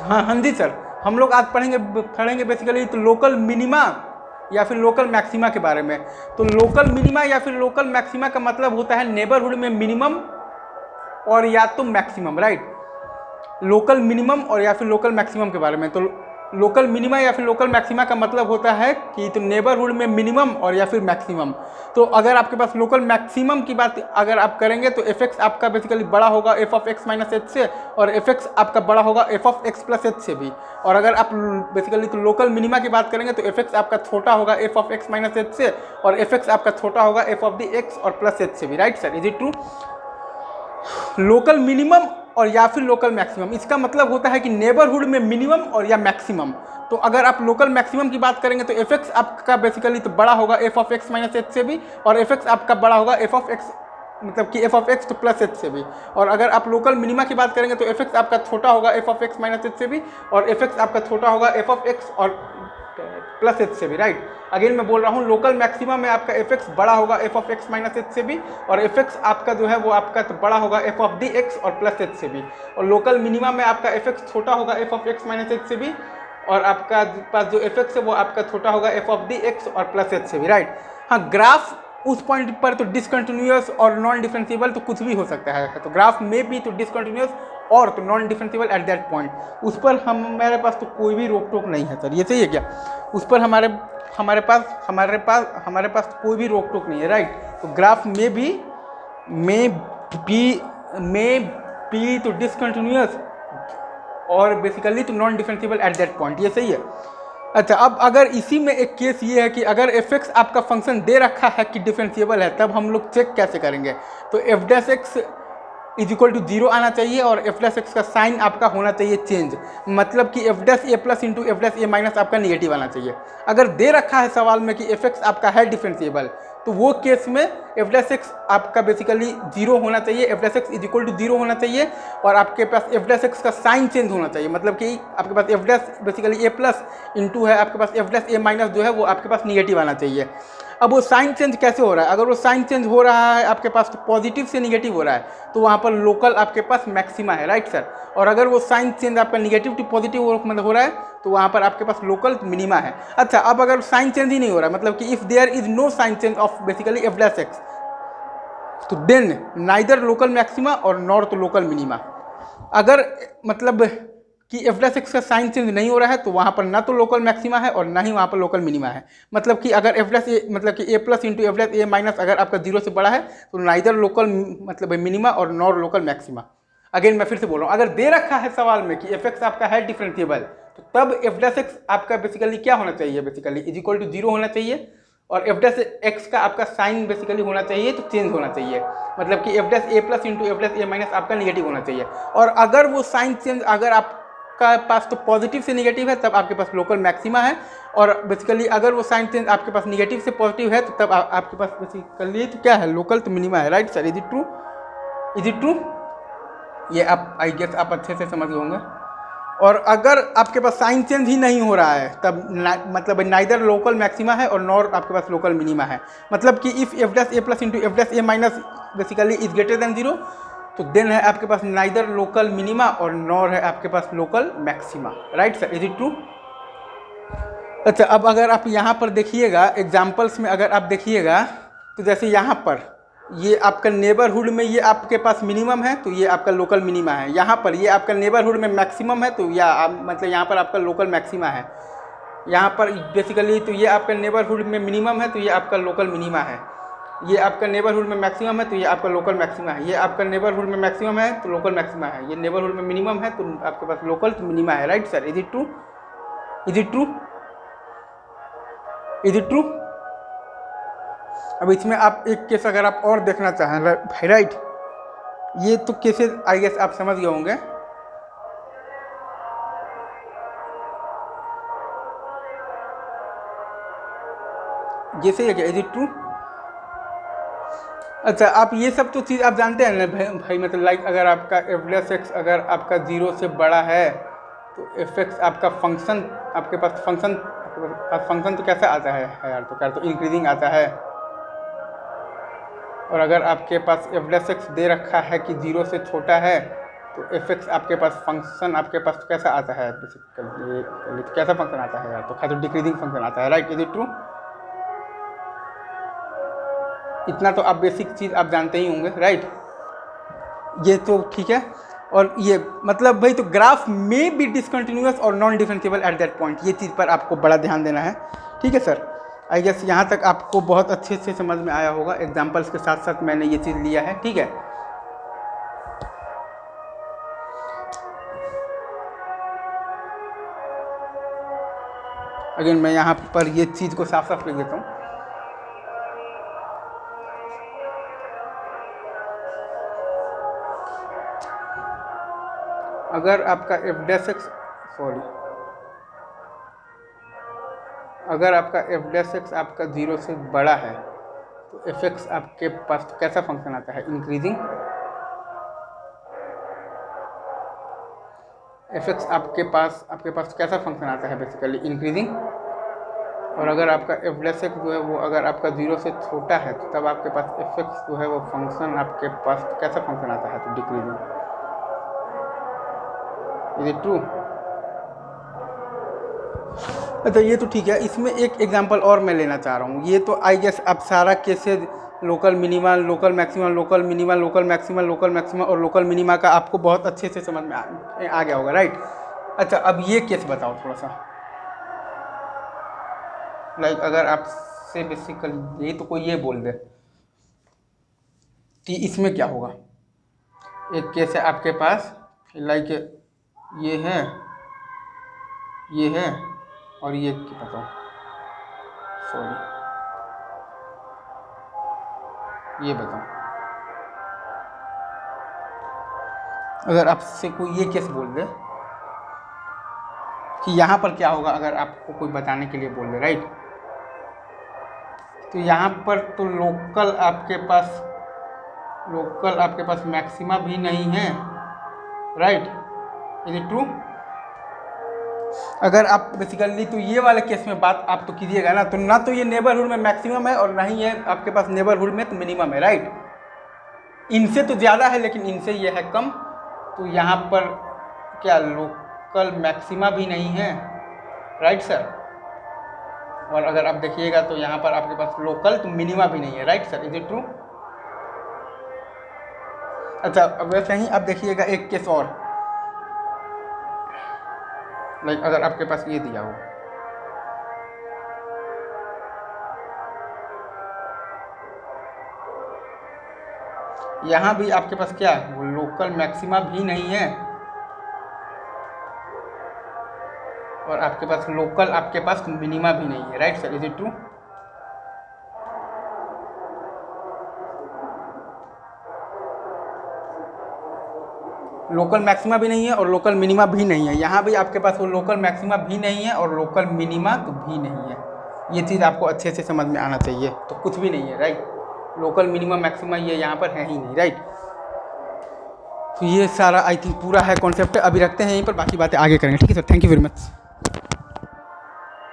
हाँ हाँ जी सर, हम लोग आज पढ़ेंगे बेसिकली तो लोकल मिनिमा या फिर लोकल मैक्सिमा के बारे में। तो लोकल मिनिमा या फिर लोकल मैक्सिमा का मतलब होता है नेबरहुड में मिनिमम और या तो मैक्सिमम, राइट। लोकल मिनिमम और या फिर लोकल मैक्सिमम के बारे में। तो लोकल मिनिमा या फिर लोकल मैक्सिमा का मतलब होता है कि तो नेबरहुड में मिनिमम और या फिर मैक्सिमम। तो अगर आपके पास लोकल मैक्सिमम की बात अगर आप करेंगे तो एफ एक्स आपका बेसिकली बड़ा होगा F of x minus H से, और एफ एक्स आपका बड़ा होगा F of x plus H से भी। और अगर आप बेसिकली तो लोकल मिनिमा की बात करेंगे तो एफ एक्स आपका छोटा होगा F of x minus H से, और एफ एक्स आपका छोटा होगा एफ ऑफ दी एक्स और प्लस एच से भी, right sir, is it true. Local minimum और या फिर लोकल मैक्सिमम, इसका मतलब होता है कि नेबरहुड में मिनिमम और या मैक्सिमम। तो अगर आप लोकल मैक्सिमम की बात करेंगे तो एफ एक्स आपका बेसिकली तो बड़ा होगा F of x minus H से भी, और एफ एक्स आपका बड़ा होगा एफ ऑफ एक्स मतलब कि एफ ऑफ एक्स तो प्लस एच से भी। और अगर आप लोकल मिनिमा की बात करेंगे तो एफ एक्स आपका छोटा होगा F of x minus H से भी, और एफ एक्स आपका छोटा होगा एफ ऑफ एक्स और प्लस एच से भी, राइट। अगेन मैं बोल रहा हूँ लोकल मैक्सिमा में आपका एफ एक्स बड़ा होगा F of x minus H से भी, और एफ एक्स आपका जो है वो आपका तो बड़ा होगा एफ ऑफ डी एक्स और प्लस एच से भी। और लोकल मिनिमा में आपका एफ एक्स छोटा होगा F of x minus H से भी, और आपका पास जो एफ एक्स है वो आपका छोटा होगा एफ ऑफ डी एक्स और प्लस एच से भी, राइट। हाँ, ग्राफ उस पॉइंट पर तो डिसकंटिन्यूअस और नॉन डिफरेंशिएबल तो कुछ भी हो सकता है। तो ग्राफ में भी तो डिसकंटिन्यूअस और तो non differentiable at that point, उस पर हमारे पास तो कोई भी रोक टोक नहीं है सर, ये सही है क्या। उस पर हमारे पास तो कोई भी रोक टोक नहीं है, राइट। तो ग्राफ में बी तो डिसकंटिन्यूअस और बेसिकली तो non differentiable at that point, ये सही है। अच्छा, अब अगर इसी में एक केस ये है कि अगर एफ एक्स आपका फंक्शन दे रखा है कि डिफरेंशिएबल है, तब हम लोग चेक कैसे करेंगे। तो F dash X is equal to zero आना चाहिए और एफ डैश एक्स का साइन आपका होना चाहिए चेंज, मतलब कि एफ डैश ए प्लस इंटू एफ डैश ए माइनस आपका निगेटिव आना चाहिए। अगर दे रखा है सवाल में कि एफ एक्स आपका है डिफरेंशिएबल, तो वो केस में एफ डैश एक्स आपका बेसिकली जीरो होना चाहिए, F dash X is equal to zero होना चाहिए, और आपके पास एफ डैश एक्स का साइन चेंज होना चाहिए, मतलब कि आपके पास F dash basically A plus into है आपके पास एफ डैश ए माइनस जो है वो आपके पास निगेटिव आना चाहिए। अब वो साइन चेंज कैसे हो रहा है, अगर वो साइन चेंज हो रहा है आपके पास तो पॉजिटिव से निगेटिव हो रहा है, तो वहाँ पर लोकल आपके पास मैक्सिमा है, राइट सर। और अगर वो साइन चेंज आपका निगेटिव टू पॉजिटिव मतलब हो रहा है, तो वहाँ पर आपके पास लोकल मिनिमा है। अच्छा, अब अगर साइन चेंज ही नहीं हो रहा है, मतलब कि if there is no sign change of basically F dash X, तो देन नाइदर लोकल मैक्सिमा और नॉर तो लोकल मिनिमा। अगर मतलब कि एफ डैश एक्स का साइन चेंज नहीं हो रहा है, तो वहाँ पर ना तो लोकल मैक्सिमा है और ना ही वहाँ पर लोकल मिनिमा है। मतलब कि अगर एफ डैश ए मतलब कि ए प्लस इंटू एफ डैश ए माइनस अगर आपका जीरो से बड़ा है, तो नाइदर लोकल मतलब मिनिमा और नॉर लोकल मैक्सिमा। अगेन मैं फिर से बोल रहा हूँ, अगर दे रखा है सवाल में कि एफ एक्स आपका है डिफरेंशिएबल, तो तब एफ डैश एक्स आपका बेसिकली क्या होना चाहिए, basically is equal to zero होना चाहिए, और एफ डैश एक्स का आपका साइन बेसिकली होना चाहिए तो चेंज होना चाहिए, मतलब कि एफ डैश ए प्लस इंटू एफ डैश ए माइनस आपका निगेटिव होना चाहिए। और अगर वो साइन चेंज अगर आपका पास तो पॉजिटिव से निगेटिव है, तब आपके पास लोकल मैक्सिमा है, और बेसिकली अगर वो साइन चेंज आपके पास निगेटिव से पॉजिटिव है, तो तब आपके पास बेसिकली तो क्या है, लोकल तो मिनिमा है, right sir, is it true, is it true. ये आप आई गेस आप अच्छे से समझ गए होंगे। और अगर आपके पास साइन चेंज ही नहीं हो रहा है, तब मतलब नाइदर लोकल मैक्सिमा है और नॉर आपके पास लोकल मिनिमा है, मतलब कि if f dash A plus into F dash A minus basically is greater than zero, तो देन है आपके पास नाइदर लोकल मिनिमा और नॉर है आपके पास local maxima, right sir, is it true. अच्छा, अब अगर आप यहाँ पर देखिएगा एग्जाम्पल्स में, अगर आप देखिएगा तो जैसे यहाँ पर ये आपका नेबरहुड में ये आपके पास मिनिमम है, तो ये आपका लोकल मिनिमा है। यहाँ पर ये आपका नेबरहुड में मैक्सिमम है, तो मतलब यहाँ पर आपका लोकल मैक्सिमा है। यहाँ पर बेसिकली तो ये आपका नेबरहुड में मिनिमम है, तो ये आपका लोकल मिनिमा है। ये आपका नेबरहुड में मैक्सिमम है, तो ये आपका लोकल मैक्सिमा है। ये आपका नेबरहुड में मैक्सिमम है तो लोकल मैक्सिमा है। ये नेबरहुड में मिनिमम है तो आपके पास लोकल तो मिनिमा है, right sir, is it true, is it true, is it true. अब इसमें आप एक केस अगर आप और देखना चाहें, राइट, ये तो केसेस आई गेस आप समझ गए होंगे। जैसे ये क्या, इज इट ट्रू। अच्छा, आप ये सब तो चीज़ आप जानते हैं ना भाई मतलब लाइक अगर आपका एफ डैश एक्स अगर आपका जीरो से बड़ा है, तो एफ एक्स आपका फंक्शन आपके पास फंक्शन तो कैसा आता है यार, तो क्या तो इंक्रीजिंग आता है। और अगर आपके पास एफ डैश एक्स दे रखा है कि जीरो से छोटा है, तो एफ आपके पास फंक्शन आपके पास तो कैसा आता है बेसिकली, तो कैसा फंक्शन आता है यार, तो खैर डिक्रीजिंग फंक्शन आता है, राइट, इज इट ट्रू? इतना तो आप बेसिक चीज़ आप जानते ही होंगे, राइट, ये तो ठीक है। और ये मतलब भाई तो ग्राफ में बी डिसकंटिन्यूअस और non differentiable at that point, ये चीज़ पर आपको बड़ा ध्यान देना है, ठीक है सर। आई गेस यहाँ तक आपको बहुत अच्छे से समझ में आया होगा, एग्जाम्पल्स के साथ साथ मैंने ये चीज़ लिया है, ठीक है। अगेन मैं यहाँ पर ये चीज़ को साफ साफ लिख देता हूँ। अगर आपका एफ डैश एक्स अगर आपका एफ डैश एक्स आपका 0 से बड़ा है तो एफ एक्स आपके पास तो कैसा फंक्शन आता है, इंक्रीजिंग। एफ एक्स आपके पास कैसा फंक्शन आता है बेसिकली, इंक्रीजिंग। और अगर आपका एफ डैश एक्स जो है वो अगर आपका 0 से छोटा है तो तब आपके पास एफ एक्स जो है वो फंक्शन आपके पास कैसा फंक्शन आता है, तो डिक्रीजिंग। Is it true? अच्छा ये तो ठीक है, इसमें एक एग्जांपल और मैं लेना चाह रहा हूँ। ये तो आई गेस अब सारा cases local minima, local maxima, local minima, local maxima, local maxima और लोकल मिनिमा का आपको बहुत अच्छे से समझ में आ गया होगा, राइट। अच्छा अब ये केस बताओ थोड़ा सा, लाइक अगर आपसे बेसिकली ये तो कोई ये बोल दे कि इसमें क्या होगा। एक केस है आपके पास, लाइक ये है और ये बताओ, सॉरी ये बताओ, अगर आपसे कोई ये केस बोल दे कि यहाँ पर क्या होगा, अगर आपको कोई बताने के लिए बोल दे, राइट, तो यहाँ पर तो लोकल आपके पास मैक्सिमा भी नहीं है, राइट, इज इट ट्रू? अगर आप बेसिकली तो ये वाले केस में बात आप तो कीजिएगा ना, तो ना तो ये नेबरहुड में मैक्सिमम है और ना ही है आपके पास नेबरहुड में तो मिनिमम है, राइट। इनसे तो ज़्यादा है लेकिन इनसे ये है कम, तो यहाँ पर क्या लोकल मैक्सिमा भी नहीं है, राइट सर। और अगर आप देखिएगा तो यहाँ पर आपके पास लोकल तो मिनिमा भी नहीं है, right sir, is it true? अच्छा अब वैसे ही आप देखिएगा एक केस और, लाइक अगर आपके पास ये दिया हो, यहाँ भी आपके पास क्या वो लोकल मैक्सिमा भी नहीं है और आपके पास लोकल आपके पास मिनिमा भी नहीं है, right sir, is it true? Local maxima भी नहीं है और लोकल मिनिमा भी नहीं है, यहाँ भी आपके पास वो लोकल मैक्सिमा भी नहीं है और लोकल मिनिमा तो भी नहीं है। ये चीज़ आपको अच्छे से समझ में आना चाहिए, तो कुछ भी नहीं है, राइट, लोकल मिनिमा मैक्सिमा ये यहाँ पर है ही नहीं, राइट। तो ये सारा आई थिंक पूरा है कॉन्सेप्ट, अभी रखते हैं यहीं पर, बाकी बातें आगे करेंगे, ठीक है sir, thank you very much.